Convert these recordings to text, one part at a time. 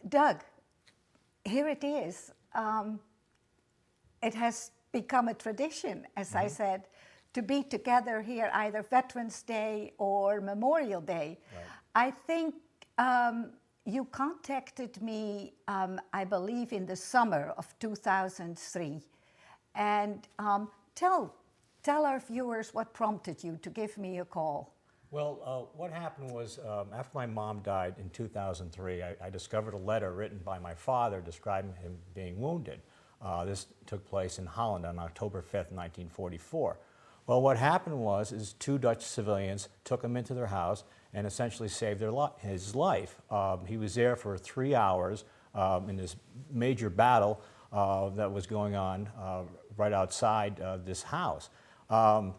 Doug, here it is. It has become a tradition, as I said, to be together here either Veterans Day or Memorial Day. Right. I think you contacted me, I believe, in the summer of 2003. And tell our viewers what prompted you to give me a call. Well, what happened was after my mom died in 2003, I discovered a letter written by my father describing him being wounded. This took place in Holland on October 5th, 1944. Well, what happened was two Dutch civilians took him into their house and essentially saved his life. He was there for 3 hours in this major battle that was going on right outside this house. I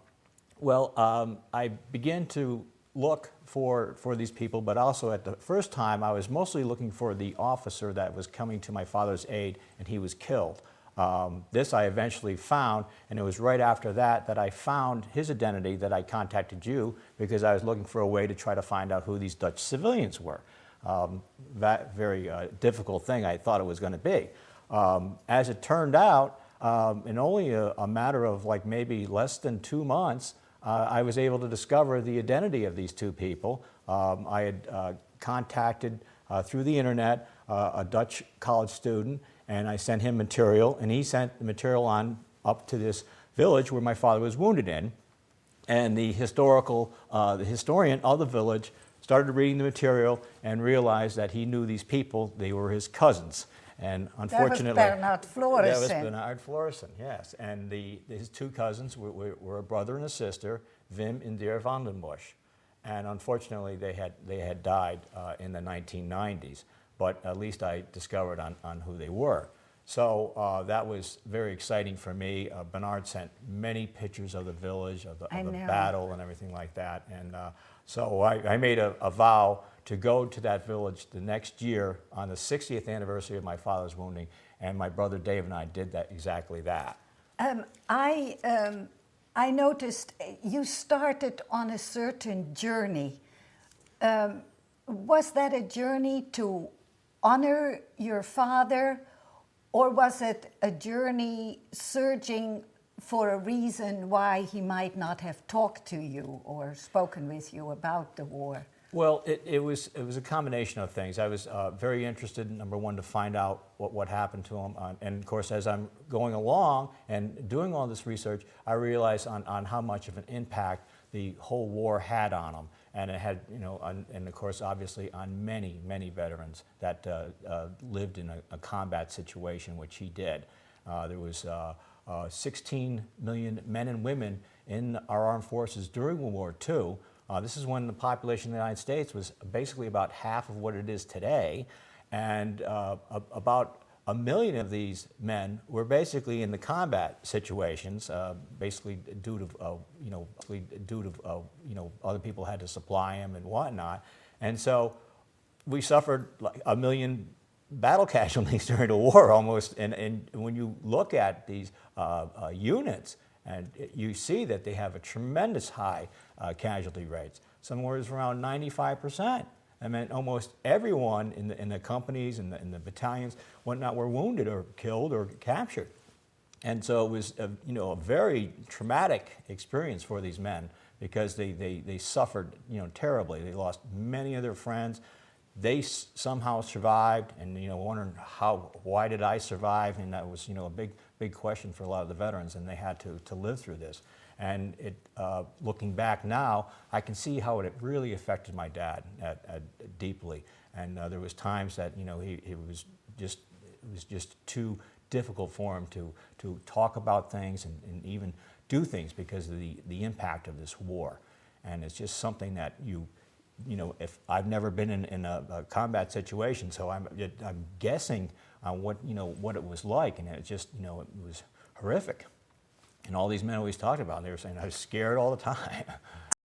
began to look for these people, but also at the first time I was mostly looking for the officer that was coming to my father's aid, and he was killed. This I eventually found, and it was right after that I found his identity that I contacted you, because I was looking for a way to try to find out who these Dutch civilians were. That very difficult thing I thought it was going to be. As it turned out, in only a matter of like maybe less than 2 months, I was able to discover the identity of these two people. I had contacted through the internet a Dutch college student, and I sent him material, and he sent the material on up to this village where my father was wounded in. And the historian of the village started reading the material and realized that he knew these people. They were his cousins. And unfortunately, that was Bernard Florissen. That was Bernard Florissen, yes. And his two cousins were a brother and a sister, Wim and Deer van den Bosch. And unfortunately, they had died in the 1990s. But at least I discovered on who they were. So that was very exciting for me. Bernard sent many pictures of the village, of the battle and everything like that. And so I made a vow to go to that village the next year on the 60th anniversary of my father's wounding, and my brother Dave and I did exactly that. I noticed you started on a certain journey. Was that a journey to honor your father, or was it a journey searching for a reason why he might not have talked to you or spoken with you about the war? Well, it was a combination of things. I was very interested, number one, to find out what happened to him. And of course, as I'm going along and doing all this research, I realized on how much of an impact the whole war had on him. And it had, and of course, obviously, on many, many veterans that lived in a combat situation, which he did. There was 16 million men and women in our armed forces during World War II. This is when the population of the United States was basically about half of what it is today, and about 1 million of these men were basically in the combat situations, basically due to other people had to supply them and whatnot, and so we suffered like 1 million battle casualties during the war almost. And when you look at these units, and you see that they have a tremendous high casualty rates. Somewhere it's around 95%. I mean, almost everyone in the companies and the battalions, whatnot, were wounded or killed or captured. And so it was a very traumatic experience for these men, because they suffered terribly. They lost many of their friends. They somehow survived, and wondering why did I survive? And that was a big question for a lot of the veterans, and they had to live through this. And looking back now, I can see how it really affected my dad deeply. And there was times that it was just too difficult for him to talk about things and even do things because of the impact of this war. And it's just something that if I've never been in a combat situation, so I'm guessing on what it was like, and it just it was horrific. And all these men always talked about, they were saying I was scared all the time.